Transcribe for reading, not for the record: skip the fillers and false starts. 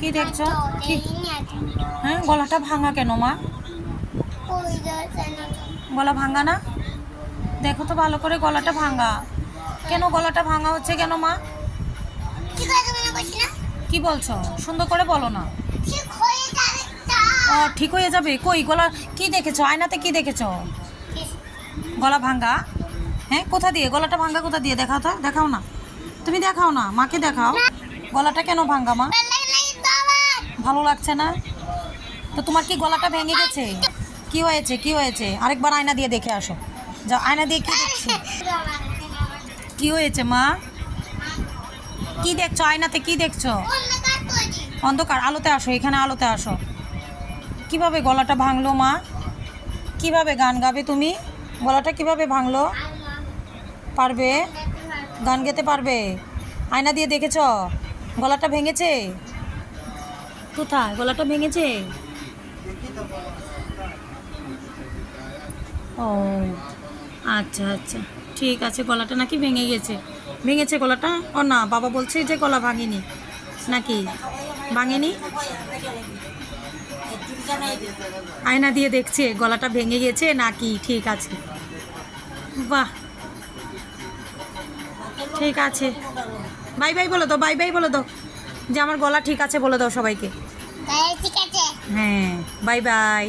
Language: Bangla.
কি দেখছো? কি? হ্যাঁ, গলাটা ভাঙা কেন মা? গলা ভাঙা না? দেখো তো ভালো করে, গলাটা ভাঙা কেন? গলাটা ভাঙা হচ্ছে কেন মা? কি বলছো? সুন্দর করে বলো না। ও ঠিক হয়ে যাবে? কই গলা কি দেখেছো? আয়নাতে কি দেখেছো? গলা ভাঙা? হ্যাঁ, কোথা দিয়ে গলাটা ভাঙা? কোথা দিয়ে দেখাও তো, দেখাও না। তুমি দেখাও না, মাকে দেখাও। গলাটা কেন ভাঙা মা? ভালো লাগছে না? তো তোমার কি গলাটা ভেঙে গেছে? কি হয়েছে? কি হয়েছে? আরেকবার আয়না দিয়ে দেখে আসো। যাও, আয়না দিয়ে কি দেখছো? কি হয়েছে মা? কি দেখছো আয়নাতে? কি দেখছো? অন্ধকার? আলোতে আসো, এখানে আলোতে আসো। কিভাবে গলাটা ভাঙলো মা? কিভাবে গান গাবে তুমি? গলাটা কিভাবে ভাঙলো? পারবে? গান গেতে পারবে? আয়না দিয়ে দেখেছো গলাটা ভেঙেছে? কোথায় গলাটা ভেঙেছে? ও আচ্ছা আচ্ছা, ঠিক আছে। গলাটা নাকি ভেঙে গেছে? ভেঙেছে গলাটা? ও না, বাবা বলছে যে গলা ভাঙেনি নাকি? ভাঙেনি? আয়না দিয়ে দেখছে গলাটা ভেঙে গেছে নাকি? ঠিক আছে, বাহ, ঠিক আছে। বাই বাই বলে দাও, বাই বাই বলে দাও, যে আমার গলা ঠিক আছে বলে দাও সবাইকে। ঠিক আছে। হ্যাঁ, বাই বাই।